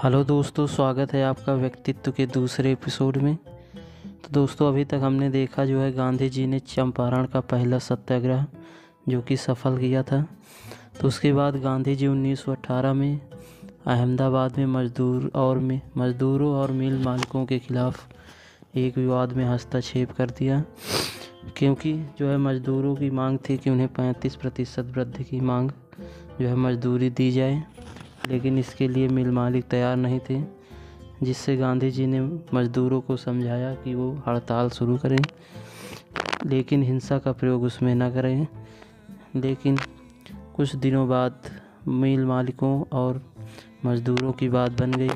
Hello दोस्तों, स्वागत है आपका व्यक्तित्व के दूसरे एपिसोड में। तो दोस्तों, अभी तक हमने देखा जो है गांधी जी ने चंपारण का पहला सत्याग्रह जो कि सफल किया था। तो उसके बाद गांधी जी 1918 में अहमदाबाद में मज़दूरों और मिल मालिकों के खिलाफ एक विवाद में हस्तक्षेप कर दिया, क्योंकि जो है मज़दूरों की मांग थी कि उन्हें 35% वृद्धि की मांग जो है मजदूरी दी जाए, लेकिन इसके लिए मिल मालिक तैयार नहीं थे, जिससे गांधी जी ने मज़दूरों को समझाया कि वो हड़ताल शुरू करें, लेकिन हिंसा का प्रयोग उसमें न करें। लेकिन कुछ दिनों बाद मिल मालिकों और मज़दूरों की बात बन गई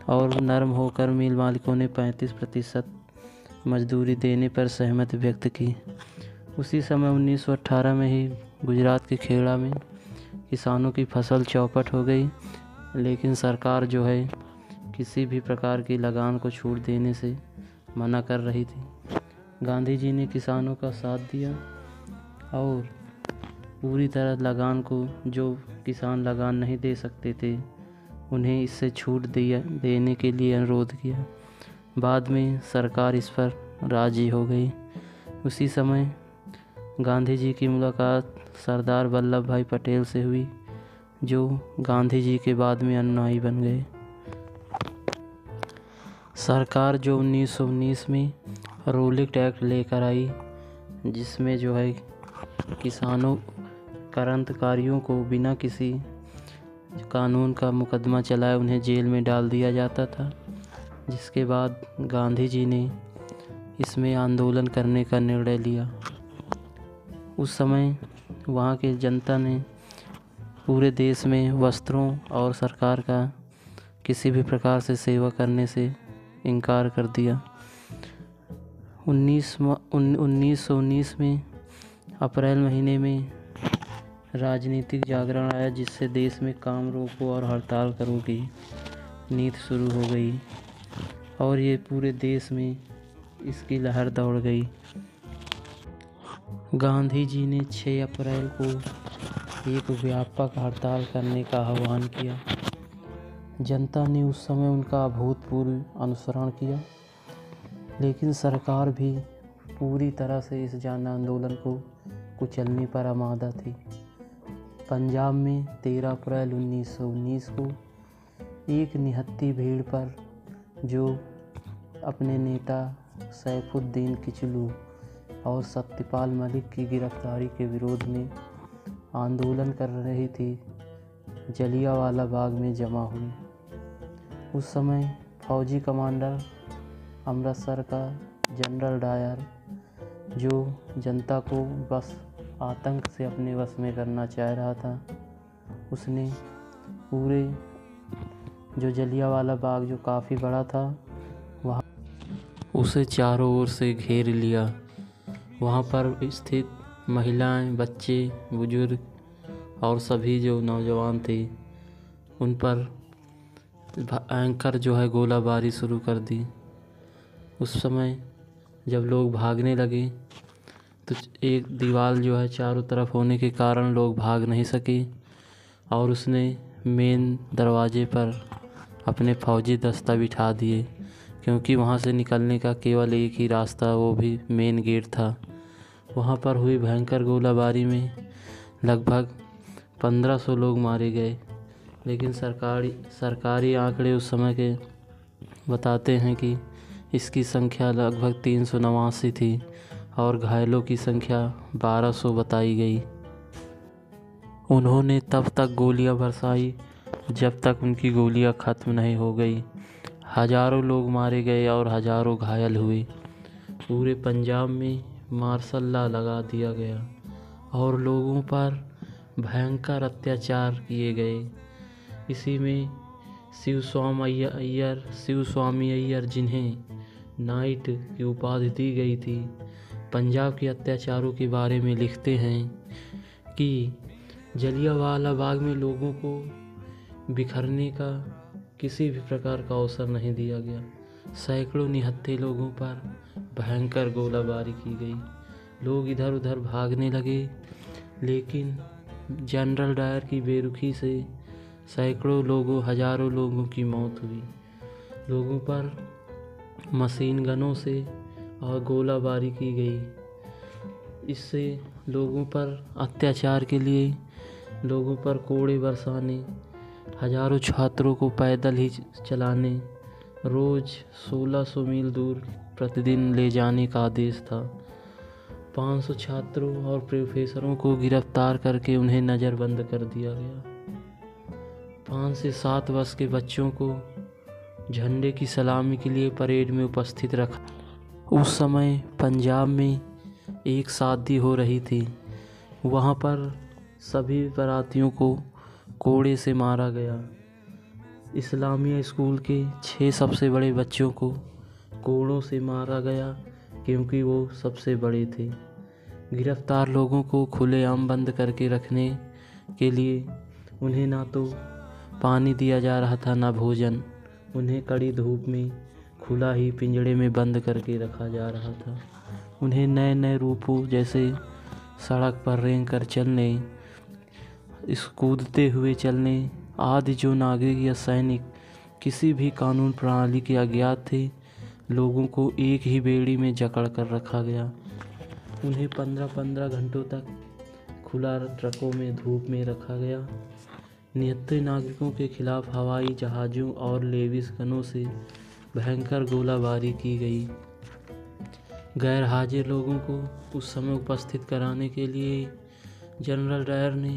और नरम होकर मिल मालिकों ने 35% मजदूरी देने पर सहमति व्यक्त की। उसी समय 1918 में ही गुजरात के खेड़ा में किसानों की फसल चौपट हो गई, लेकिन सरकार जो है किसी भी प्रकार की लगान को छूट देने से मना कर रही थी। गांधी जी ने किसानों का साथ दिया और पूरी तरह लगान को, जो किसान लगान नहीं दे सकते थे, उन्हें इससे छूट देने के लिए अनुरोध किया। बाद में सरकार इस पर राजी हो गई। उसी समय गांधी जी की मुलाकात सरदार वल्लभ भाई पटेल से हुई, जो गांधी जी के बाद में अनुयायी बन गए। सरकार जो 1919 में रोलिंग एक्ट लेकर आई, जिसमें जो है किसानों क्रांतिकारियों को बिना किसी कानून का मुकदमा चलाए उन्हें जेल में डाल दिया जाता था, जिसके बाद गांधी जी ने इसमें आंदोलन करने का निर्णय लिया। उस समय वहाँ के जनता ने पूरे देश में वस्त्रों और सरकार का किसी भी प्रकार से सेवा करने से इनकार कर दिया। 1919 में अप्रैल महीने में राजनीतिक जागरण आया, जिससे देश में काम रोको और हड़ताल करो की नीति शुरू हो गई और ये पूरे देश में इसकी लहर दौड़ गई। गांधी जी ने 6 अप्रैल को एक व्यापक हड़ताल करने का आह्वान किया। जनता ने उस समय उनका अभूतपूर्व अनुसरण किया, लेकिन सरकार भी पूरी तरह से इस जन आंदोलन को कुचलने पर आमादा थी। पंजाब में 13 अप्रैल 1919 को एक निहत्थी भीड़ पर, जो अपने नेता सैफुद्दीन किचलू और सत्यपाल मलिक की गिरफ्तारी के विरोध में आंदोलन कर रही थी, जलियांवाला बाग में जमा हुई। उस समय फौजी कमांडर अमृतसर का जनरल डायर, जो जनता को बस आतंक से अपने वश में करना चाह रहा था, उसने पूरे जो जलियांवाला बाग जो काफ़ी बड़ा था, वहाँ उसे चारों ओर से घेर लिया। वहाँ पर स्थित महिलाएं, बच्चे, बुजुर्ग और सभी जो नौजवान थे, उन पर भयंकर जो है गोलाबारी शुरू कर दी। उस समय जब लोग भागने लगे तो एक दीवार जो है चारों तरफ होने के कारण लोग भाग नहीं सके और उसने मेन दरवाजे पर अपने फौजी दस्ता बिठा दिए, क्योंकि वहाँ से निकलने का केवल एक ही रास्ता, वो भी मेन गेट था। वहाँ पर हुई भयंकर गोलाबारी में लगभग 1500 लोग मारे गए, लेकिन सरकारी आंकड़े उस समय के बताते हैं कि इसकी संख्या लगभग 389 थी और घायलों की संख्या 1200 बताई गई। उन्होंने तब तक गोलियां बरसाई जब तक उनकी गोलियां ख़त्म नहीं हो गई। हज़ारों लोग मारे गए और हज़ारों घायल हुए। पूरे पंजाब में मार्शल लॉ लगा दिया गया और लोगों पर भयंकर अत्याचार किए गए। इसी में शिव स्वामी अय्यर, जिन्हें नाइट की उपाधि दी गई थी, पंजाब के अत्याचारों के बारे में लिखते हैं कि जलियांवाला बाग में लोगों को बिखरने का किसी भी प्रकार का अवसर नहीं दिया गया। सैकड़ों निहत्थे लोगों पर भयंकर गोलाबारी की गई। लोग इधर उधर भागने लगे, लेकिन जनरल डायर की बेरुखी से सैकड़ों लोगों, हजारों लोगों की मौत हुई। लोगों पर मशीन गनों से और गोलाबारी की गई। इससे लोगों पर अत्याचार के लिए लोगों पर कोड़े बरसाने, हजारों छात्रों को पैदल ही चलाने, रोज़ 1600 मील दूर प्रतिदिन ले जाने का आदेश था। 500 छात्रों और प्रोफेसरों को गिरफ्तार करके उन्हें नज़रबंद कर दिया गया। 5 से 7 वर्ष के बच्चों को झंडे की सलामी के लिए परेड में उपस्थित रखा। उस समय पंजाब में एक शादी हो रही थी। वहाँ पर सभी बारातियों को कोड़े से मारा गया। इस्लामिया स्कूल के 6 सबसे बड़े बच्चों को कोड़ों से मारा गया क्योंकि वो सबसे बड़े थे। गिरफ्तार लोगों को खुलेआम बंद करके रखने के लिए उन्हें ना तो पानी दिया जा रहा था, ना भोजन। उन्हें कड़ी धूप में खुला ही पिंजड़े में बंद करके रखा जा रहा था। उन्हें नए नए रूपों जैसे सड़क पर रेंग कर चलने, कूदते हुए चलने आदि जो नागरिक या सैनिक किसी भी कानून प्रणाली के अज्ञात थे, लोगों को एक ही बेड़ी में जकड़ कर रखा गया। उन्हें 15-15 घंटों तक खुला ट्रकों में धूप में रखा गया। निहत्थे नागरिकों के खिलाफ हवाई जहाज़ों और लेविस गनों से भयंकर गोलाबारी की गई। गैर हाजिर लोगों को उस समय उपस्थित कराने के लिए जनरल डायर ने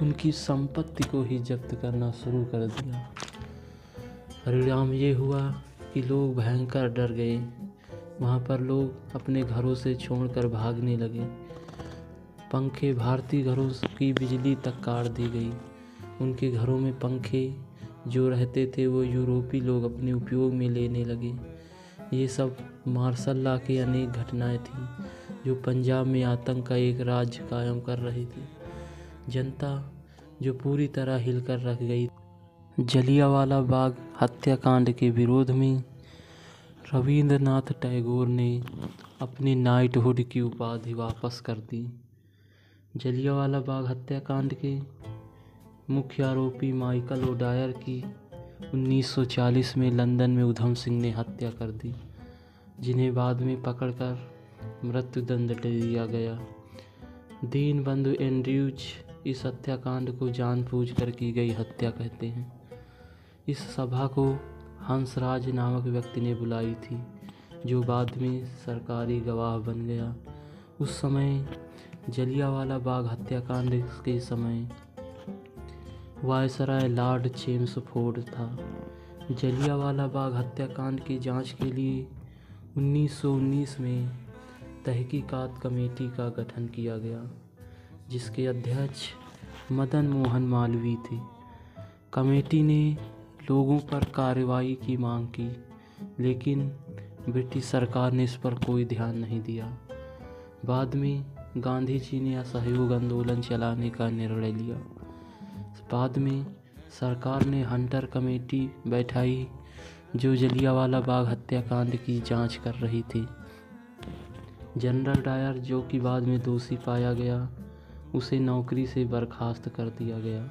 उनकी संपत्ति को ही जब्त करना शुरू कर दिया। परिणाम ये हुआ कि लोग भयंकर डर गए। वहाँ पर लोग अपने घरों से छोड़कर भागने लगे। पंखे, भारतीय घरों की बिजली तक काट दी गई। उनके घरों में पंखे जो रहते थे वो यूरोपीय लोग अपने उपयोग में लेने लगे। ये सब मार्शल लॉ की अनेक घटनाएं थीं जो पंजाब में आतंक का एक राज्य कायम कर रही थी। जनता जो पूरी तरह हिलकर रख गई। जलियांवाला बाग हत्याकांड के विरोध में रविंद्रनाथ टैगोर ने अपनी नाइटहुड की उपाधि वापस कर दी। जलियांवाला बाग हत्याकांड के मुख्य आरोपी माइकल ओडायर की 1940 में लंदन में उधम सिंह ने हत्या कर दी, जिन्हें बाद में पकड़कर मृत्युदंड दे दिया गया। दीनबंधु एंड्रयूज इस हत्याकांड को जानबूझकर की गई हत्या कहते हैं। इस सभा को हंसराज नामक व्यक्ति ने बुलाई थी, जो बाद में सरकारी गवाह बन गया। उस समय जलियांवाला बाग हत्याकांड के समय वायसराय लॉर्ड चेम्सफोर्ड था। जलियांवाला बाग हत्याकांड की जांच के लिए 1919 में तहकीकात कमेटी का गठन किया गया, जिसके अध्यक्ष मदन मोहन मालवीय थे। कमेटी ने लोगों पर कार्रवाई की मांग की, लेकिन ब्रिटिश सरकार ने इस पर कोई ध्यान नहीं दिया। बाद में गांधी जी ने असहयोग आंदोलन चलाने का निर्णय लिया। बाद में सरकार ने हंटर कमेटी बैठाई, जो जलियांवाला बाग हत्याकांड की जांच कर रही थी। जनरल डायर, जो कि बाद में दोषी पाया गया, उसे नौकरी से बर्खास्त कर दिया गया।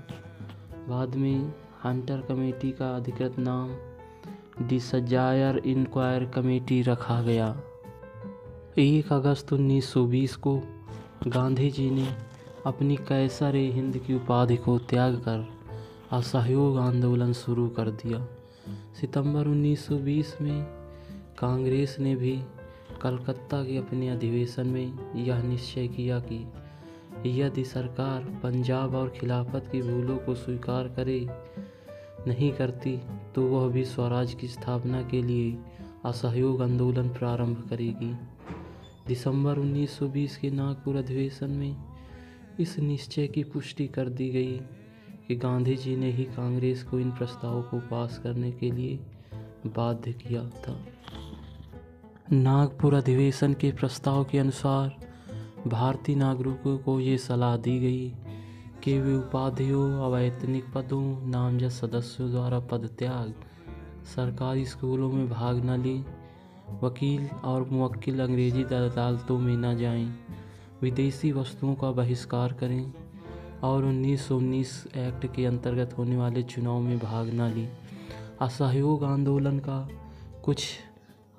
बाद में हंटर कमेटी का अधिकृत नाम डिसजायर इंक्वायरी कमेटी रखा गया। 1 अगस्त 1920 को गांधी जी ने अपनी कैसर-ए-हिंद की उपाधि को त्याग कर असहयोग आंदोलन शुरू कर दिया। सितंबर 1920 में कांग्रेस ने भी कलकत्ता के अपने अधिवेशन में यह निश्चय किया कि यदि सरकार पंजाब और खिलाफत की भूलों को स्वीकार नहीं करती तो वह भी स्वराज की स्थापना के लिए असहयोग आंदोलन प्रारंभ करेगी। दिसंबर 1920 के नागपुर अधिवेशन में इस निश्चय की पुष्टि कर दी गई कि गांधी जी ने ही कांग्रेस को इन प्रस्तावों को पास करने के लिए बाध्य किया था। नागपुर अधिवेशन के प्रस्ताव के अनुसार भारतीय नागरिकों को ये सलाह दी गई कि वे उपाधियों, अवैतनिक पदों, नामजद सदस्यों द्वारा पदत्याग, सरकारी स्कूलों में भाग न लें, वकील और मुवक्किल अंग्रेजी अदालतों में न जाएं, विदेशी वस्तुओं का बहिष्कार करें, और 1919 एक्ट के अंतर्गत होने वाले चुनाव में भाग न ली। असहयोग आंदोलन का कुछ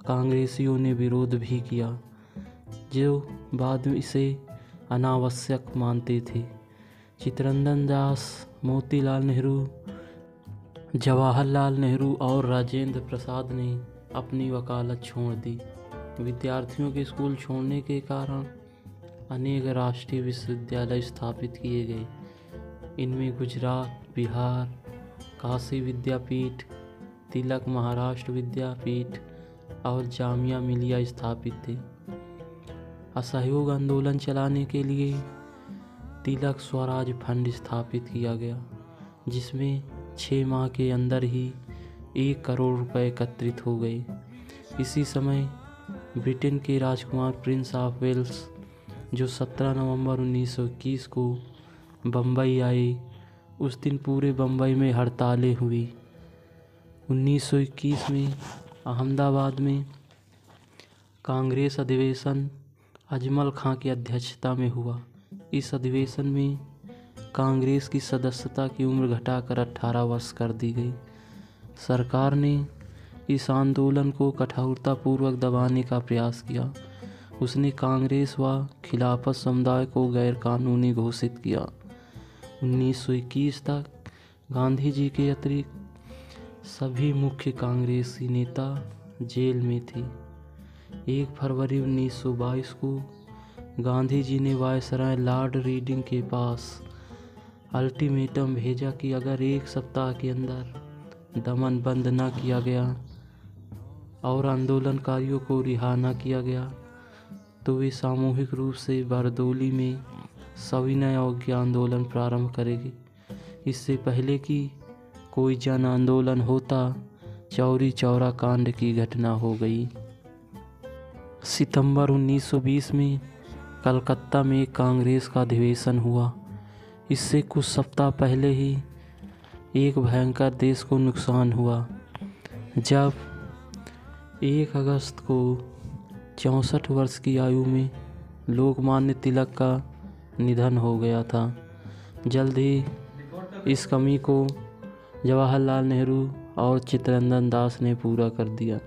कांग्रेसियों ने विरोध भी किया, जो बाद में इसे अनावश्यक मानते थे। चित्तरंजन दास, मोतीलाल नेहरू, जवाहरलाल नेहरू और राजेंद्र प्रसाद ने अपनी वकालत छोड़ दी। विद्यार्थियों के स्कूल छोड़ने के कारण अनेक राष्ट्रीय विश्वविद्यालय स्थापित किए गए। इनमें गुजरात, बिहार काशी विद्यापीठ, तिलक महाराष्ट्र विद्यापीठ और जामिया मिलिया स्थापित थे। असहयोग आंदोलन चलाने के लिए तिलक स्वराज फंड स्थापित किया गया, जिसमें 6 माह के अंदर ही 1 करोड़ रुपए एकत्रित हो गए। इसी समय ब्रिटेन के राजकुमार प्रिंस ऑफ वेल्स, जो 17 नवंबर 1921 को बम्बई आए, उस दिन पूरे बम्बई में हड़तालें हुई। 1921 में अहमदाबाद में कांग्रेस अधिवेशन अजमल खां की अध्यक्षता में हुआ। इस अधिवेशन में कांग्रेस की सदस्यता की उम्र घटाकर 18 वर्ष कर दी गई। सरकार ने इस आंदोलन को कठोरतापूर्वक दबाने का प्रयास किया। उसने कांग्रेस व खिलाफत समुदाय को गैरकानूनी घोषित किया। 1921 तक गांधी जी के अतिरिक्त सभी मुख्य कांग्रेसी नेता जेल में थे। 1 फरवरी 1922 को गांधी जी ने वायसराय लॉर्ड रीडिंग के पास अल्टीमेटम भेजा कि अगर 1 सप्ताह के अंदर दमन बंद न किया गया और आंदोलनकारियों को रिहा न किया गया तो वे सामूहिक रूप से बरदौली में सविनय अवज्ञा आंदोलन प्रारंभ करेंगे। इससे पहले कि कोई जन आंदोलन होता, चौरी चौरा कांड की घटना हो गई। सितंबर 1920 में कलकत्ता में कांग्रेस का अधिवेशन हुआ। इससे कुछ सप्ताह पहले ही एक भयंकर देश को नुकसान हुआ, जब 1 अगस्त को 64 वर्ष की आयु में लोकमान्य तिलक का निधन हो गया था। जल्द ही इस कमी को जवाहरलाल नेहरू और चित्तरंजन दास ने पूरा कर दिया।